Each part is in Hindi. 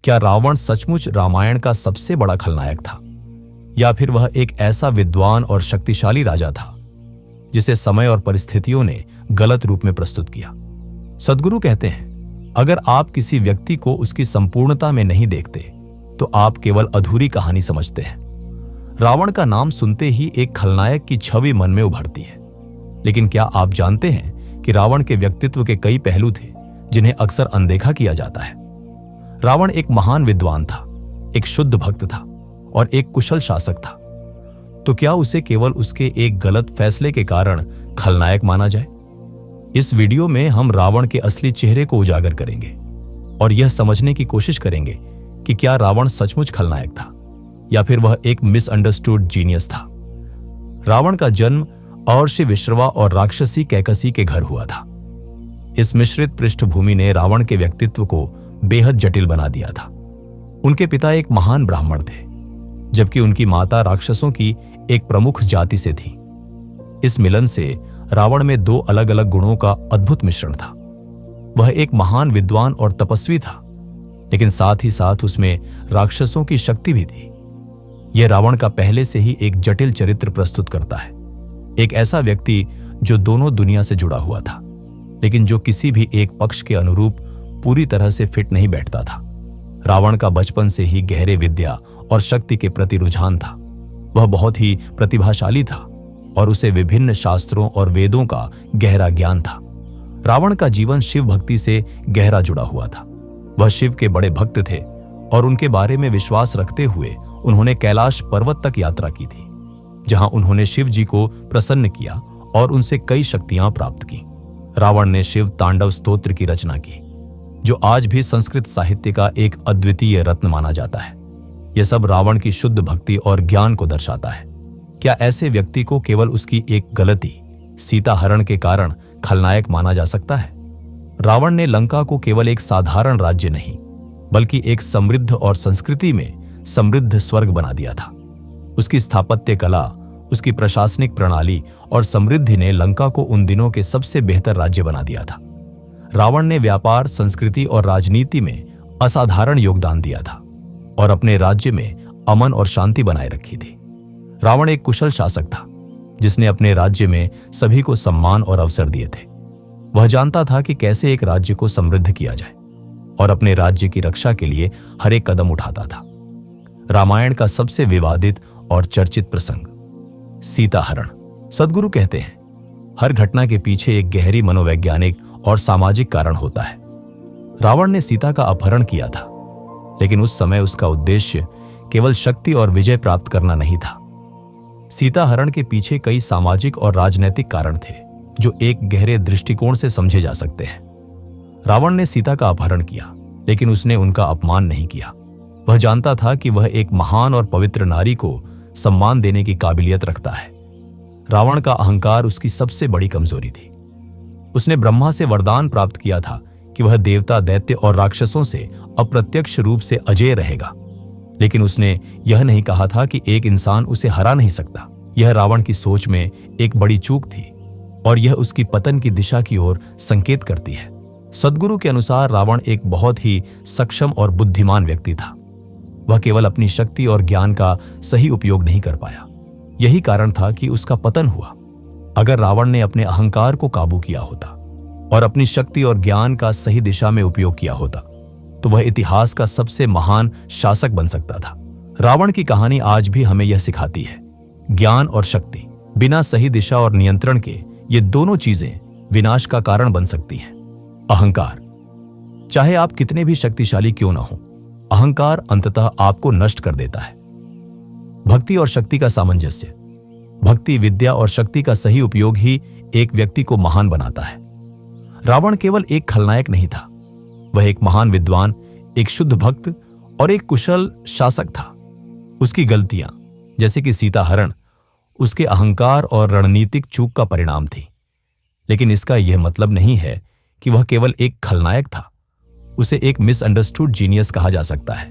क्या रावण सचमुच रामायण का सबसे बड़ा खलनायक था, या फिर वह एक ऐसा विद्वान और शक्तिशाली राजा था जिसे समय और परिस्थितियों ने गलत रूप में प्रस्तुत किया? सद्गुरु कहते हैं, अगर आप किसी व्यक्ति को उसकी संपूर्णता में नहीं देखते तो आप केवल अधूरी कहानी समझते हैं। रावण का नाम सुनते ही एक खलनायक की छवि मन में उभरती है, लेकिन क्या आप जानते हैं कि रावण के व्यक्तित्व के कई पहलू थे जिन्हें अक्सर अनदेखा किया जाता है। रावण एक महान विद्वान था, एक शुद्ध भक्त था और एक कुशल शासक था। तो क्या उसे केवल उसके एक गलत फैसले के कारण खलनायक माना जाए? इस वीडियो में हम रावण के असली चेहरे को उजागर करेंगे और यह समझने की कोशिश करेंगे कि क्या रावण सचमुच खलनायक था या फिर वह एक मिसअंडरस्टूड जीनियस था। रावण का जन्म अर्षि विश्रवा और राक्षसी कैकसी के घर हुआ था। इस मिश्रित पृष्ठभूमि ने रावण के व्यक्तित्व को बेहद जटिल बना दिया था। उनके पिता एक महान ब्राह्मण थे, जबकि उनकी माता राक्षसों की एक प्रमुख जाति से थी। इस मिलन से रावण में दो अलग अलग गुणों का अद्भुत मिश्रण था। वह एक महान विद्वान और तपस्वी था, लेकिन साथ ही साथ उसमें राक्षसों की शक्ति भी थी। यह रावण का पहले से ही एक जटिल चरित्र प्रस्तुत करता है, एक ऐसा व्यक्ति जो दोनों दुनिया से जुड़ा हुआ था, लेकिन जो किसी भी एक पक्ष के अनुरूप पूरी तरह से फिट नहीं बैठता था। रावण का बचपन से ही गहरे विद्या और शक्ति के प्रति रुझान था। वह बहुत ही प्रतिभाशाली था और उसे विभिन्न शास्त्रों और वेदों का गहरा ज्ञान था। रावण का जीवन शिव भक्ति से गहरा जुड़ा हुआ था। वह शिव के बड़े भक्त थे और उनके बारे में विश्वास रखते हुए उन्होंने कैलाश पर्वत तक यात्रा की थी, जहां उन्होंने शिव जी को प्रसन्न किया और उनसे कई शक्तियां प्राप्त की। रावण ने शिव तांडव स्तोत्र की रचना की, जो आज भी संस्कृत साहित्य का एक अद्वितीय रत्न माना जाता है। यह सब रावण की शुद्ध भक्ति और ज्ञान को दर्शाता है। क्या ऐसे व्यक्ति को केवल उसकी एक गलती, सीता हरण के कारण खलनायक माना जा सकता है? रावण ने लंका को केवल एक साधारण राज्य नहीं, बल्कि एक समृद्ध और संस्कृति में समृद्ध स्वर्ग बना दिया था। उसकी स्थापत्य कला, उसकी प्रशासनिक प्रणाली और समृद्धि ने लंका को उन दिनों के सबसे बेहतर राज्य बना दिया था। रावण ने व्यापार, संस्कृति और राजनीति में असाधारण योगदान दिया था और अपने राज्य में अमन और शांति बनाए रखी थी। रावण एक कुशल शासक था, जिसने अपने राज्य में सभी को सम्मान और अवसर दिए थे। वह जानता था कि कैसे एक राज्य को समृद्ध किया जाए और अपने राज्य की रक्षा के लिए हर एक कदम उठाता था। रामायण का सबसे विवादित और चर्चित प्रसंग, सीता हरण। सद्गुरु कहते हैं, हर घटना के पीछे एक गहरी मनोवैज्ञानिक और सामाजिक कारण होता है। रावण ने सीता का अपहरण किया था, लेकिन उस समय उसका उद्देश्य केवल शक्ति और विजय प्राप्त करना नहीं था। सीता हरण के पीछे कई सामाजिक और राजनैतिक कारण थे, जो एक गहरे दृष्टिकोण से समझे जा सकते हैं। रावण ने सीता का अपहरण किया, लेकिन उसने उनका अपमान नहीं किया। वह जानता था कि वह एक महान और पवित्र नारी को सम्मान देने की काबिलियत रखता है। रावण का अहंकार उसकी सबसे बड़ी कमजोरी थी। उसने ब्रह्मा से वरदान प्राप्त किया था कि वह देवता, दैत्य और राक्षसों से अप्रत्यक्ष रूप से अजेय रहेगा, लेकिन उसने यह नहीं कहा था कि एक इंसान उसे हरा नहीं सकता। यह रावण की सोच में एक बड़ी चूक थी और यह उसकी पतन की दिशा की ओर संकेत करती है। सद्गुरु के अनुसार रावण एक बहुत ही सक्षम और बुद्धिमान व्यक्ति था। वह केवल अपनी शक्ति और ज्ञान का सही उपयोग नहीं कर पाया। यही कारण था कि उसका पतन हुआ। अगर रावण ने अपने अहंकार को काबू किया होता और अपनी शक्ति और ज्ञान का सही दिशा में उपयोग किया होता, तो वह इतिहास का सबसे महान शासक बन सकता था। रावण की कहानी आज भी हमें यह सिखाती है, ज्ञान और शक्ति बिना सही दिशा और नियंत्रण के ये दोनों चीजें विनाश का कारण बन सकती हैं। अहंकार, चाहे आप कितने भी शक्तिशाली क्यों ना हो, अहंकार अंततः आपको नष्ट कर देता है। भक्ति और शक्ति का सामंजस्य, भक्ति, विद्या और शक्ति का सही उपयोग ही एक व्यक्ति को महान बनाता है। रावण केवल एक खलनायक नहीं था, वह एक महान विद्वान, एक शुद्ध भक्त और एक कुशल शासक था। उसकी गलतियां, जैसे कि सीता हरण, उसके अहंकार और रणनीतिक चूक का परिणाम थी। लेकिन इसका यह मतलब नहीं है कि वह केवल एक खलनायक था। उसे एक मिसअंडरस्टूड जीनियस कहा जा सकता है,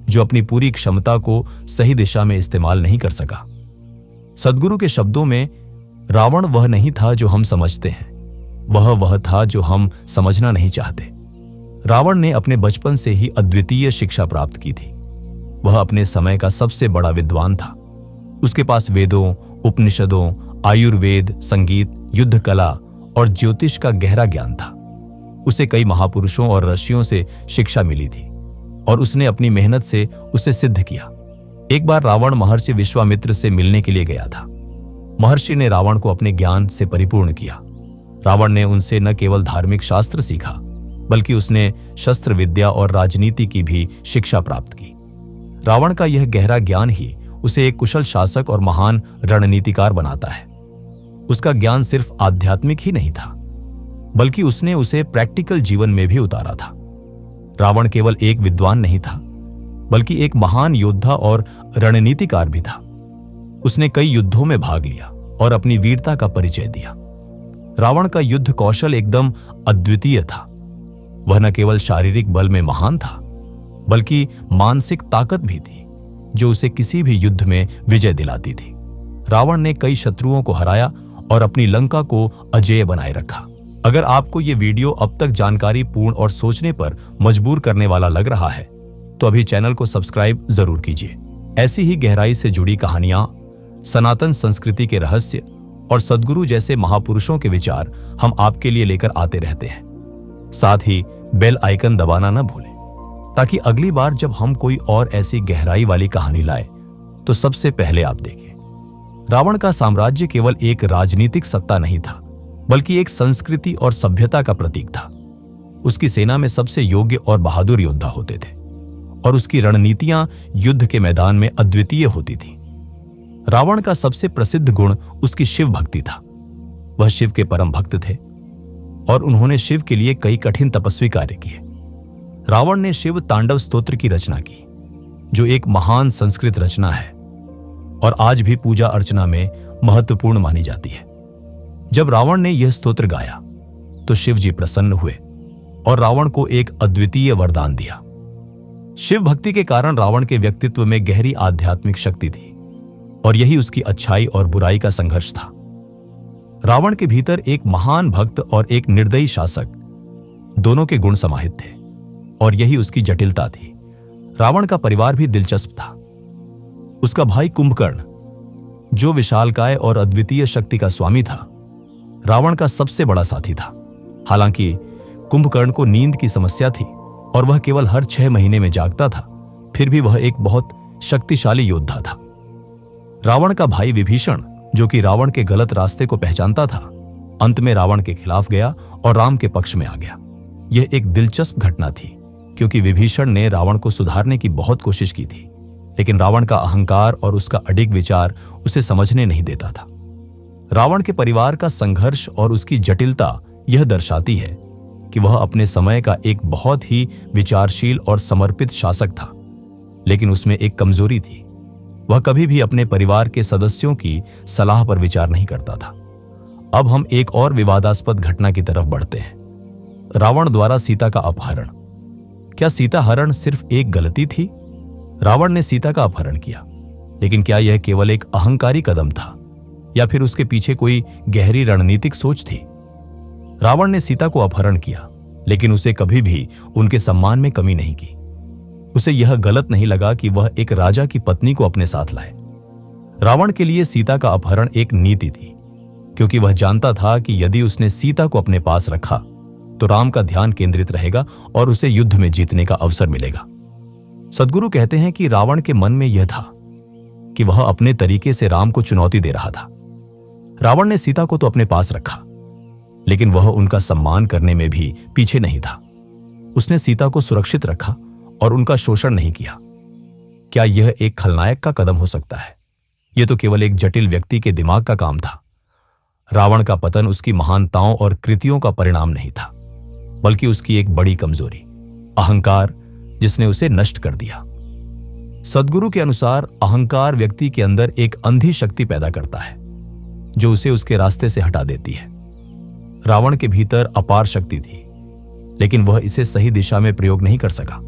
जो अपनी पूरी क्षमता को सही दिशा में इस्तेमाल नहीं कर सका। सद्गुरु के शब्दों में, रावण वह नहीं था जो हम समझते हैं, वह था जो हम समझना नहीं चाहते। रावण ने अपने बचपन से ही अद्वितीय शिक्षा प्राप्त की थी। वह अपने समय का सबसे बड़ा विद्वान था। उसके पास वेदों, उपनिषदों, आयुर्वेद, संगीत, युद्ध कला और ज्योतिष का गहरा ज्ञान था। उसे कई महापुरुषों और ऋषियों से शिक्षा मिली थी और उसने अपनी मेहनत से उसे सिद्ध किया। एक बार रावण महर्षि विश्वामित्र से मिलने के लिए गया था। महर्षि ने रावण को अपने ज्ञान से परिपूर्ण किया। रावण ने उनसे न केवल धार्मिक शास्त्र सीखा, बल्कि उसने शस्त्र विद्या और राजनीति की भी शिक्षा प्राप्त की। रावण का यह गहरा ज्ञान ही उसे एक कुशल शासक और महान रणनीतिकार बनाता है। उसका ज्ञान सिर्फ आध्यात्मिक ही नहीं था, बल्कि उसने उसे प्रैक्टिकल जीवन में भी उतारा था। रावण केवल एक विद्वान नहीं था, बल्कि एक महान योद्धा और रणनीतिकार भी था। उसने कई युद्धों में भाग लिया और अपनी वीरता का परिचय दिया। रावण का युद्ध कौशल एकदम अद्वितीय था। वह न केवल शारीरिक बल में महान था, बल्कि मानसिक ताकत भी थी, जो उसे किसी भी युद्ध में विजय दिलाती थी। रावण ने कई शत्रुओं को हराया और अपनी लंका को अजेय बनाए रखा। अगर आपको ये वीडियो अब तक जानकारी पूर्ण और सोचने पर मजबूर करने वाला लग रहा है, तो अभी चैनल को सब्सक्राइब जरूर कीजिए। ऐसी ही गहराई से जुड़ी कहानियां, सनातन संस्कृति के रहस्य और सद्गुरु जैसे महापुरुषों के विचार हम आपके लिए लेकर आते रहते हैं। साथ ही बेल आइकन दबाना न भूलें, ताकि अगली बार जब हम कोई और ऐसी गहराई वाली कहानी लाए तो सबसे पहले आप देखें। रावण का साम्राज्य केवल एक राजनीतिक सत्ता नहीं था, बल्कि एक संस्कृति और सभ्यता का प्रतीक था। उसकी सेना में सबसे योग्य और बहादुर योद्धा होते थे और उसकी रणनीतियां युद्ध के मैदान में अद्वितीय होती थी। रावण का सबसे प्रसिद्ध गुण उसकी शिव भक्ति था। वह शिव के परम भक्त थे और उन्होंने शिव के लिए कई कठिन तपस्वी कार्य किए। रावण ने शिव तांडव स्तोत्र की रचना की, जो एक महान संस्कृत रचना है और आज भी पूजा अर्चना में महत्वपूर्ण मानी जाती है। जब रावण ने यह स्तोत्र गाया तो शिव जी प्रसन्न हुए और रावण को एक अद्वितीय वरदान दिया। शिव भक्ति के कारण रावण के व्यक्तित्व में गहरी आध्यात्मिक शक्ति थी और यही उसकी अच्छाई और बुराई का संघर्ष था। रावण के भीतर एक महान भक्त और एक निर्दयी शासक दोनों के गुण समाहित थे और यही उसकी जटिलता थी। रावण का परिवार भी दिलचस्प था। उसका भाई कुंभकर्ण, जो विशालकाय और अद्वितीय शक्ति का स्वामी था, रावण का सबसे बड़ा साथी था। हालांकि कुंभकर्ण को नींद की समस्या थी और वह केवल हर 6 महीने में जागता था, फिर भी वह एक बहुत शक्तिशाली योद्धा था। रावण का भाई विभीषण, जो कि रावण के गलत रास्ते को पहचानता था, अंत में रावण के खिलाफ गया और राम के पक्ष में आ गया। यह एक दिलचस्प घटना थी, क्योंकि विभीषण ने रावण को सुधारने की बहुत कोशिश की थी, लेकिन रावण का अहंकार और उसका अडिग विचार उसे समझने नहीं देता था। रावण के परिवार का संघर्ष और उसकी जटिलता यह दर्शाती है कि वह अपने समय का एक बहुत ही विचारशील और समर्पित शासक था, लेकिन उसमें एक कमजोरी थी। वह कभी भी अपने परिवार के सदस्यों की सलाह पर विचार नहीं करता था। अब हम एक और विवादास्पद घटना की तरफ बढ़ते हैं। रावण द्वारा सीता का अपहरण। क्या सीता हरण सिर्फ एक गलती थी? रावण ने सीता का अपहरण किया, लेकिन क्या यह केवल एक अहंकारी कदम था या फिर उसके पीछे कोई गहरी रणनीतिक सोच थी? रावण ने सीता को अपहरण किया, लेकिन उसे कभी भी उनके सम्मान में कमी नहीं की। उसे यह गलत नहीं लगा कि वह एक राजा की पत्नी को अपने साथ लाए। रावण के लिए सीता का अपहरण एक नीति थी, क्योंकि वह जानता था कि यदि उसने सीता को अपने पास रखा तो राम का ध्यान केंद्रित रहेगा और उसे युद्ध में जीतने का अवसर मिलेगा। सद्गुरु कहते हैं कि रावण के मन में यह था कि वह अपने तरीके से राम को चुनौती दे रहा था। रावण ने सीता को तो अपने पास रखा, लेकिन वह उनका सम्मान करने में भी पीछे नहीं था। उसने सीता को सुरक्षित रखा और उनका शोषण नहीं किया। क्या यह एक खलनायक का कदम हो सकता है? यह तो केवल एक जटिल व्यक्ति के दिमाग का काम था। रावण का पतन उसकी महानताओं और कृतियों का परिणाम नहीं था, बल्कि उसकी एक बड़ी कमजोरी, अहंकार, जिसने उसे नष्ट कर दिया। सद्गुरु के अनुसार अहंकार व्यक्ति के अंदर एक अंधी शक्ति पैदा करता है, जो उसे उसके रास्ते से हटा देती है। रावण के भीतर अपार शक्ति थी, लेकिन वह इसे सही दिशा में प्रयोग नहीं कर सका।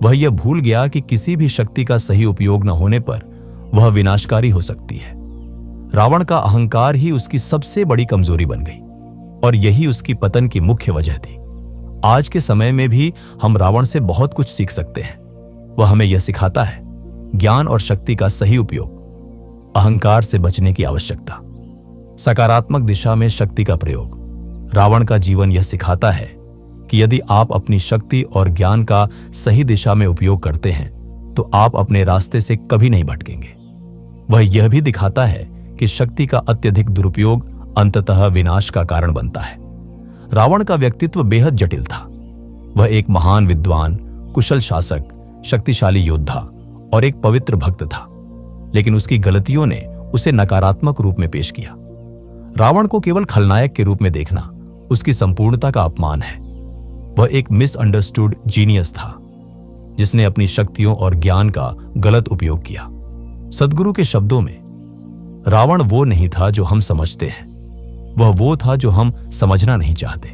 वह यह भूल गया कि किसी भी शक्ति का सही उपयोग न होने पर वह विनाशकारी हो सकती है। रावण का अहंकार ही उसकी सबसे बड़ी कमजोरी बन गई और यही उसकी पतन की मुख्य वजह थी। आज के समय में भी हम रावण से बहुत कुछ सीख सकते हैं। वह हमें यह सिखाता है ज्ञान और शक्ति का सही उपयोग, अहंकार से बचने की आवश्यकता, सकारात्मक दिशा में शक्ति का प्रयोग। रावण का जीवन यह सिखाता है कि यदि आप अपनी शक्ति और ज्ञान का सही दिशा में उपयोग करते हैं तो आप अपने रास्ते से कभी नहीं भटकेंगे। वह यह भी दिखाता है कि शक्ति का अत्यधिक दुरुपयोग अंततः विनाश का कारण बनता है। रावण का व्यक्तित्व बेहद जटिल था। वह एक महान विद्वान, कुशल शासक, शक्तिशाली योद्धा और एक पवित्र भक्त था, लेकिन उसकी गलतियों ने उसे नकारात्मक रूप में पेश किया। रावण को केवल खलनायक के रूप में देखना उसकी संपूर्णता का अपमान है। वह एक मिसअंडरस्टूड जीनियस था जिसने अपनी शक्तियों और ज्ञान का गलत उपयोग किया। सद्गुरु के शब्दों में, रावण वो नहीं था जो हम समझते हैं, वह वो था जो हम समझना नहीं चाहते।